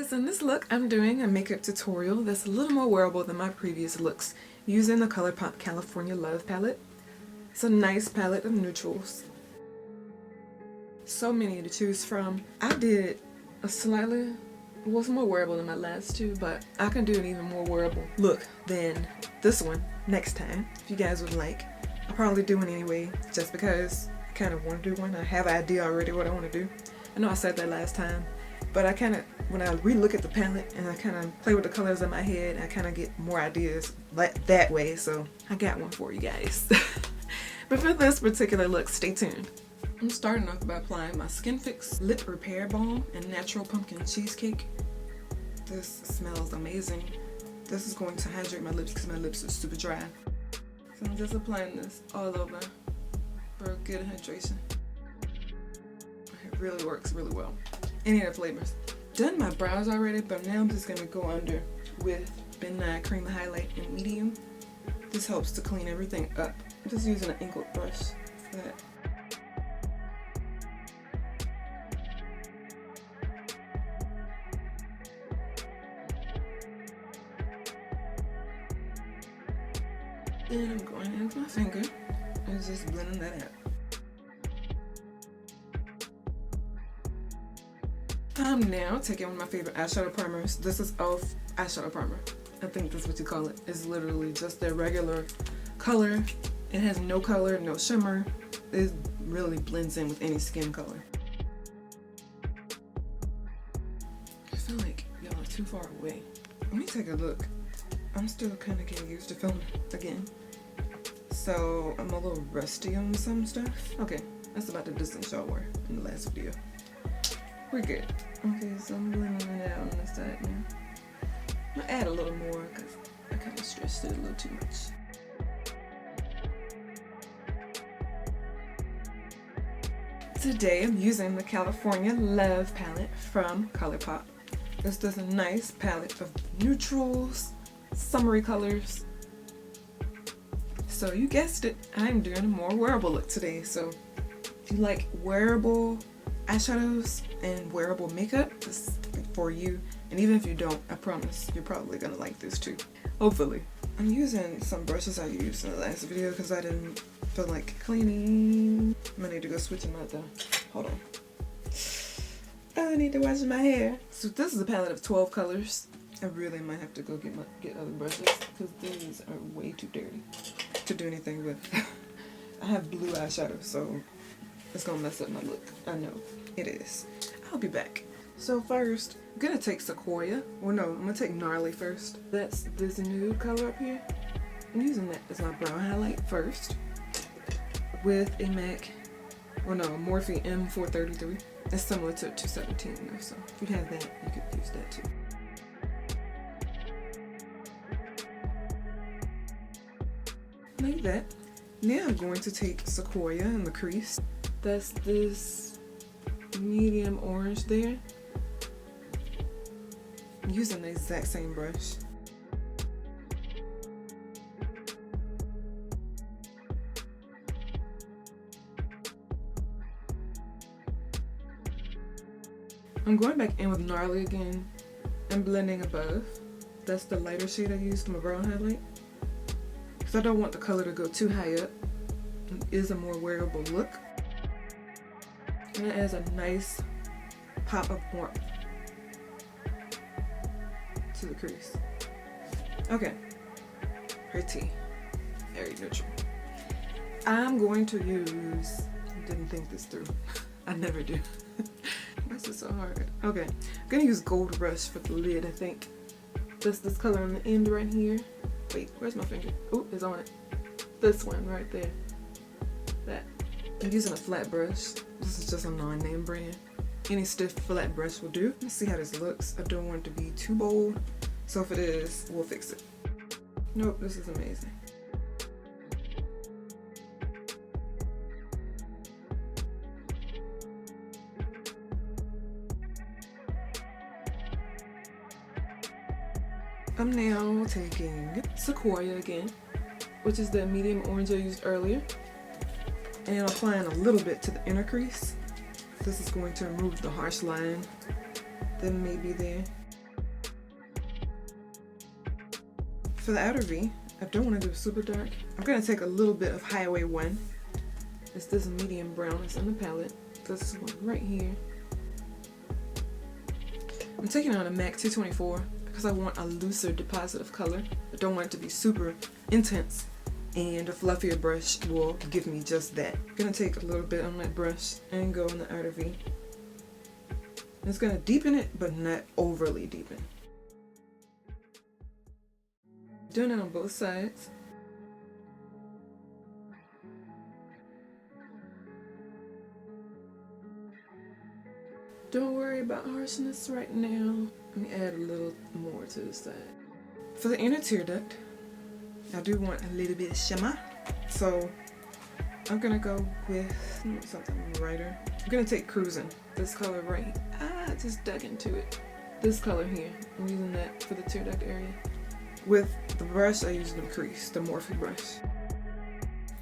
guys, in this look I'm doing a makeup tutorial that's a little more wearable than my previous looks using the ColourPop California Love palette. It's a nice palette of neutrals. So many to choose from. I did a slightly, it was more wearable than my last two, but I can do an even more wearable look than this one next time if you guys would like. I'll probably do one anyway just because I kind of want to do one. I have an idea already what I want to do. I know I said that last time, but I kind of, when I re-look at the palette and I kind of play with the colors in my head, I kind of get more ideas like that way, so I got one for you guys. But for this particular look, stay tuned. I'm starting off by applying my Skinfix Lip Repair Balm and Natural Pumpkin Cheesecake. This smells amazing. This is going to hydrate my lips because my lips are super dry. So I'm just applying this all over for a good hydration. It really works really well. Any of the flavors. Done my brows already, but now I'm just going to go under with Midnight Cream Highlight in medium. This helps to clean everything up. I'm just using an angled brush for that. Then I'm going in with my finger and just blending that out. I'm now taking one of my favorite eyeshadow primers. This is e.l.f. eyeshadow primer. I think that's what you call it. It's literally just their regular color. It has no color, no shimmer. It really blends in with any skin color. I feel like y'all are too far away. Let me take a look. I'm still kind of getting used to filming again. So I'm a little rusty on some stuff. Okay, that's about the distance y'all were in the last video. We're good. Okay, so I'm blending it out on this side now. I'm gonna add a little more because I kind of stretched it a little too much. Today I'm using the California Love palette from ColourPop. This is a nice palette of neutrals, summery colors. So you guessed it, I'm doing a more wearable look today. So if you like wearable eyeshadows and wearable makeup, this is for you. And even if you don't, I promise you're probably gonna like this too. Hopefully. I'm using some brushes I used in the last video because I didn't feel like cleaning. I'm gonna need to go switch them out though. Hold on. I need to wash my hair. So this is a palette of 12 colors. I really might have to go get other brushes because these are way too dirty to do anything with. I have blue eyeshadow, so it's gonna mess up my look. I know it is. I'll be back. So first, I'm gonna take Sequoia. Well, no, I'm gonna take Gnarly first. That's this nude color up here. I'm using that as my brow highlight first with a MAC, well no, Morphe M433. It's similar to 217 though, so if you have that, you could use that too. Like that. Now I'm going to take Sequoia in the crease. That's this medium orange there. I'm using the exact same brush. I'm going back in with Gnarly again and blending above. That's the lighter shade I used for my brow highlight. Because I don't want the color to go too high up. It is a more wearable look. And it adds a nice pop of warmth to the crease. Okay, pretty, very neutral. I'm going to use, didn't think this through. I never do. Why is it so hard? Okay, I'm gonna use Gold Rush for the lid, I think. This color on the end right here. Wait, where's my finger? Oh, it's on it. This one right there. That. I'm using a flat brush. This is just a non-name brand. Any stiff flat brush will do. Let's see how this looks. I don't want it to be too bold, so if it is, we'll fix it. Nope, this is amazing. I'm now taking Sequoia again, which is the medium orange I used earlier, and I'm applying a little bit to the inner crease. This is going to remove the harsh line that may be there. For the outer V, I don't want to do super dark. I'm going to take a little bit of Highway 1. It's this medium brown that's in the palette. This one right here. I'm taking on a MAC 224 because I want a looser deposit of color. I don't want it to be super intense, and a fluffier brush will give me just that. I'm going to take a little bit on that brush and go in the outer V. It's going to deepen it, but not overly deepen. Doing it on both sides. Don't worry about harshness right now. Let me add a little more to the side. For the inner tear duct, I do want a little bit of shimmer. So I'm gonna go with something brighter. I'm gonna take Cruising, this color right here. I just dug into it. This color here, I'm using that for the tear duct area. With the brush, I use the crease, the Morphe brush.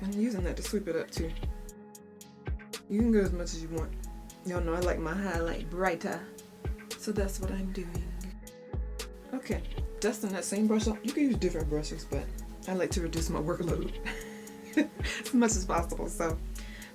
I'm using that to sweep it up too. You can go as much as you want. Y'all know I like my highlight brighter, so that's what I'm doing. Okay, dusting that same brush up. You can use different brushes, but I like to reduce my workload as much as possible. So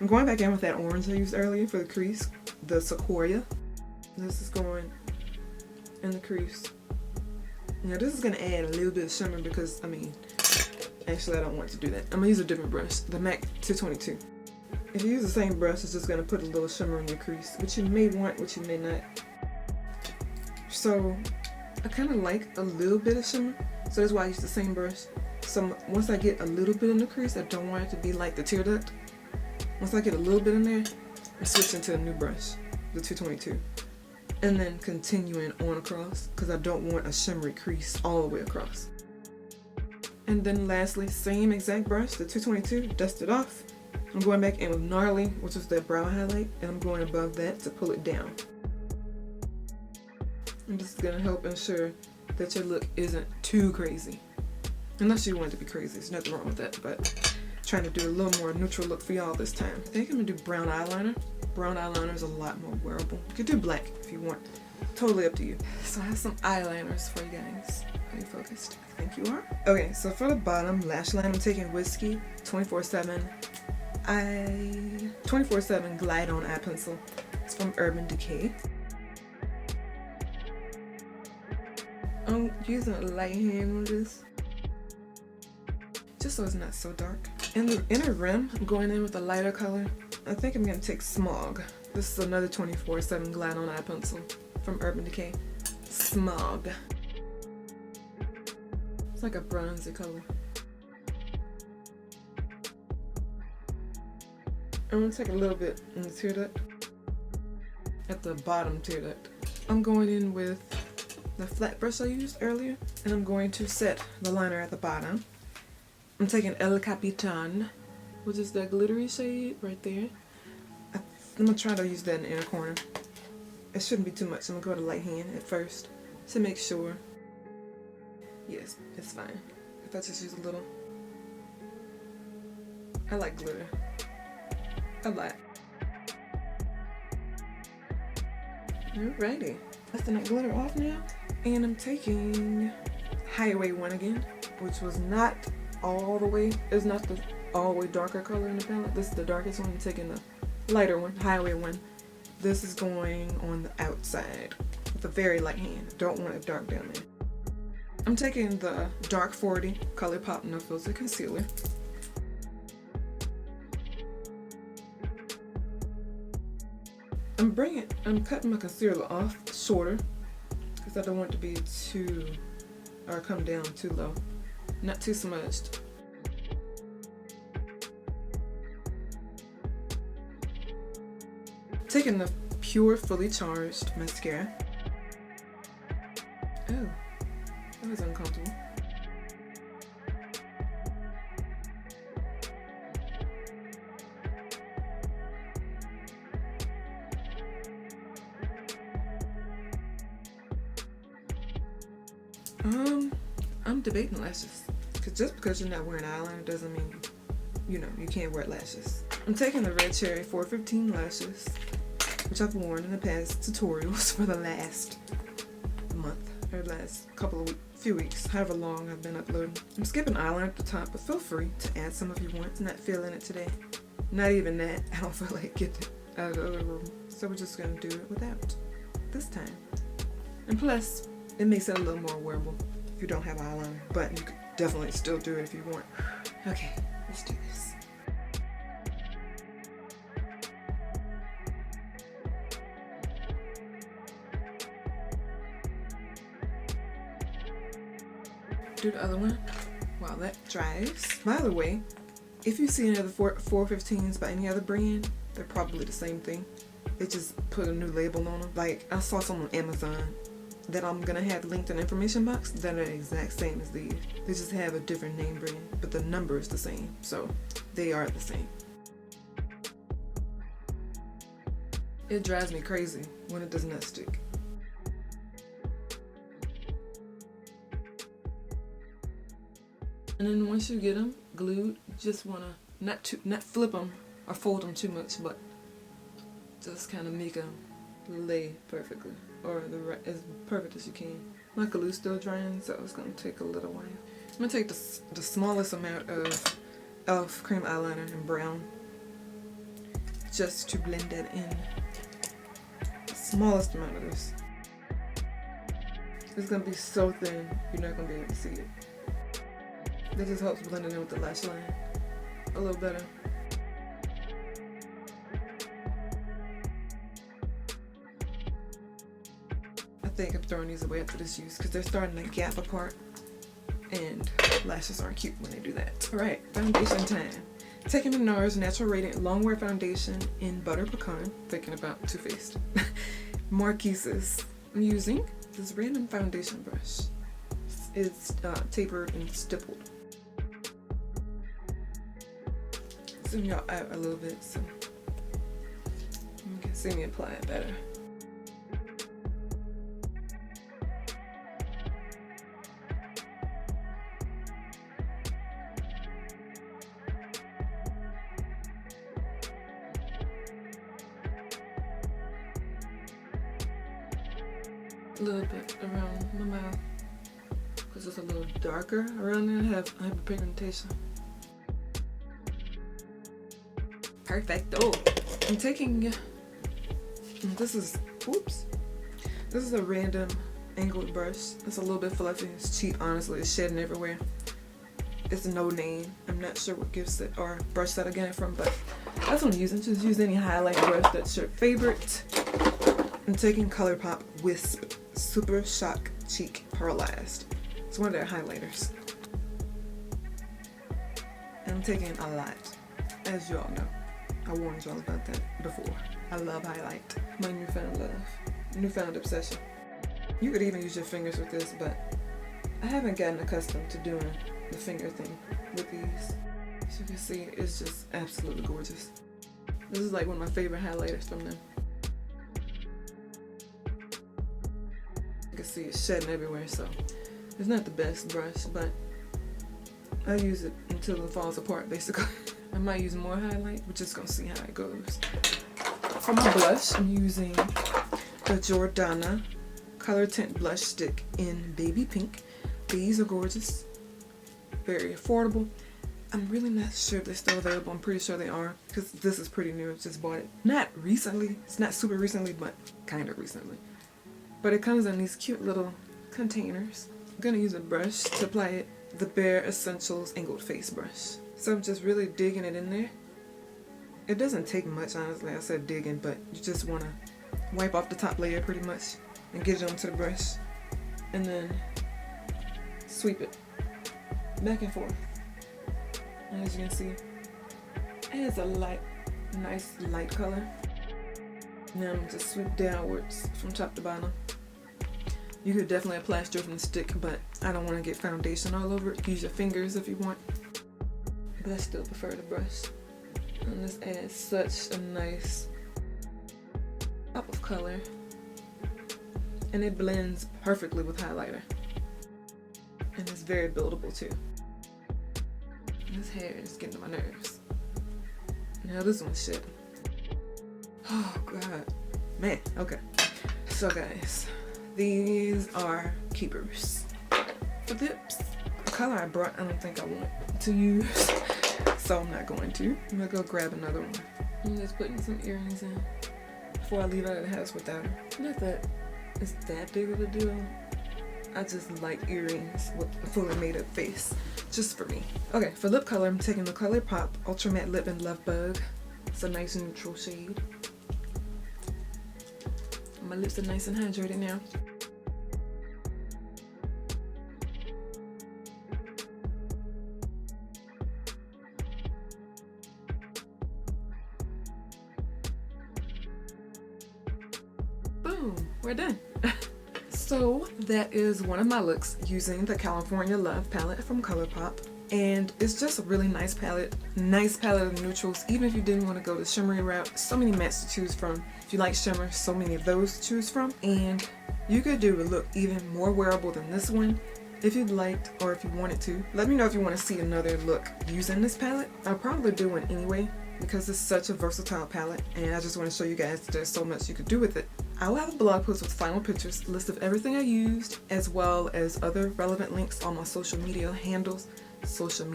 I'm going back in with that orange I used earlier for the crease, the Sequoia. This is going in the crease. Now this is going to add a little bit of shimmer because, actually I don't want to do that. I'm going to use a different brush, the MAC 222. If you use the same brush, it's just going to put a little shimmer in your crease, which you may want, which you may not. So I kind of like a little bit of shimmer, so that's why I use the same brush. So once I get a little bit in the crease, I don't want it to be like the tear duct. Once I get a little bit in there, I'm switching to a new brush, the 222. And then continuing on across, because I don't want a shimmery crease all the way across. And then lastly, same exact brush, the 222, dust it off. I'm going back in with Gnarly, which is that brow highlight, and I'm going above that to pull it down. And this is going to help ensure that your look isn't too crazy. Unless you want it to be crazy, there's nothing wrong with that, but trying to do a little more neutral look for y'all this time. I think I'm going to do brown eyeliner. Brown eyeliner is a lot more wearable. You could do black if you want. Totally up to you. So I have some eyeliners for you guys. Are you focused? I think you are. Okay, so for the bottom lash line, I'm taking Whiskey 24/7 Glide On Eye Pencil. It's from Urban Decay. I'm using a light hand on this, just so it's not so dark. In the inner rim, I'm going in with a lighter color. I think I'm going to take Smog. This is another 24/7 Glide On Eye Pencil from Urban Decay. Smog. It's like a bronzy color. I'm going to take a little bit in the tear duct, at the bottom tear duct. I'm going in with the flat brush I used earlier, and I'm going to set the liner at the bottom. I'm taking El Capitan, which is that glittery shade right there. I'm going to try to use that in the inner corner. It shouldn't be too much. I'm going to go to light hand at first to make sure. Yes, it's fine. If I just use a little. I like glitter. A lot. Alrighty. Dusting that glitter off now. And I'm taking Highway 1 again, which was not all the way, it's not the all the way darker color in the palette. This is the darkest one. I'm taking the lighter one, Highway 1. This is going on the outside with a very light hand. Don't want it dark down there. I'm taking the Dark 40 ColourPop No Filter Concealer. I'm cutting my concealer off shorter because I don't want it to be too, or come down too low. Not too smudged. Taking the Pure Fully Charged mascara. Oh, that was uncomfortable. I'm debating lashes. Cause just because you're not wearing eyeliner doesn't mean, you can't wear lashes. I'm taking the Red Cherry 415 lashes, which I've worn in the past tutorials for the last month or last couple of weeks. few weeks, however long I've been uploading. I'm skipping eyeliner at the top, but feel free to add some if you want. Not feeling it today. Not even that. I don't feel like getting it out of the other room. So we're just gonna do it without this time. And plus, it makes it a little more wearable if you don't have eyeliner, but you could definitely still do it if you want. Okay, let's do this. Do the other one while that dries. By the way, if you see any other 415s by any other brand, they're probably the same thing. They just put a new label on them. Like, I saw some on Amazon that I'm gonna have linked in the information box that are the exact same as these. They just have a different name brand, but the number is the same, so they are the same. It drives me crazy when it does not stick. And then once you get them glued, you just wanna not flip them or fold them too much, but just kind of make them lay perfectly, or as perfect as you can. My glue's still drying, so it's gonna take a little while. I'm gonna take the smallest amount of e.l.f. Creme Eyeliner in brown, just to blend that in. The smallest amount of this. It's gonna be so thin, you're not gonna be able to see it. That just helps blend it in with the lash line a little better. I think I'm throwing these away after this use because they're starting to gap apart and lashes aren't cute when they do that. Alright, foundation time. Taking the NARS Natural Radiant Longwear Foundation in Butter Pecan. Thinking about Too Faced. Marquises. I'm using this random foundation brush. It's tapered and stippled. Zoom y'all out a little bit so you can see me apply it better. A little bit around my mouth because it's a little darker around there. I have hyperpigmentation. Perfecto. I'm taking, this is a random angled brush. It's a little bit fluffy. It's cheap, honestly. It's shedding everywhere. It's no name. I'm not sure what gift set or brush set I got it from, but that's what I'm using. Just use any highlight brush that's your favorite. I'm taking ColourPop Wisp Super Shock Cheek Pearlized. It's one of their highlighters. And I'm taking a lot, as you all know. I warned y'all about that before. I love highlight. My newfound love. Newfound obsession. You could even use your fingers with this, but I haven't gotten accustomed to doing the finger thing with these. As you can see, it's just absolutely gorgeous. This is like one of my favorite highlighters from them. You can see it's shedding everywhere, so it's not the best brush, but I use it until it falls apart, basically. I might use more highlight. We're just gonna see how it goes. For my blush, I'm using the Jordana Color Tint Blush Stick in Baby Pink. These are gorgeous. Very affordable. I'm really not sure if they're still available. I'm pretty sure they are because this is pretty new. I just bought it. Not recently. It's not super recently, but kind of recently. But it comes in these cute little containers. I'm gonna use a brush to apply it. The Bare Essentials Angled Face Brush. So I'm just really digging it in there. It doesn't take much, honestly. I said digging, but you just want to wipe off the top layer pretty much and get it onto the brush. And then sweep it back and forth. And as you can see, it has a nice light color. Now I'm just sweep downwards from top to bottom. You could definitely apply straight from the stick, but I don't want to get foundation all over it. Use your fingers if you want. But I still prefer the brush. And this adds such a nice pop of color. And it blends perfectly with highlighter. And it's very buildable too. This hair is getting on my nerves. Now this one's shit. Oh god. Man, okay. So guys, these are keepers. For lips, the color I brought, I don't think I want to use, so I'm not going to. I'm gonna go grab another one. I'm just putting some earrings in before I leave out of the house without them. Not that it's that big of a deal. I just like earrings with a fully made up face, just for me. Okay, for lip color, I'm taking the ColourPop Ultra Matte Lip in Love Bug. It's a nice neutral shade. My lips are nice and hydrated now. Boom, we're done. So that is one of my looks using the California Love palette from ColourPop. And it's just a really nice palette of neutrals. Even if you didn't want to go the shimmery route, so many mattes to choose from. If you like shimmer, so many of those to choose from. And you could do a look even more wearable than this one if you'd liked, or if you wanted to. Let me know if you want to see another look using this palette. I'll probably do one anyway because it's such a versatile palette, and I just want to show you guys there's so much you could do with it. I will have a blog post with final pictures, a list of everything I used, as well as other relevant links on my social media handles. Social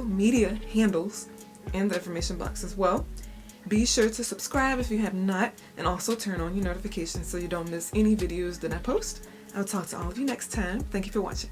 media handles in the information box as well. Be sure to subscribe if you have not, and also turn on your notifications so you don't miss any videos that I post. I'll talk to all of you next time. Thank you for watching.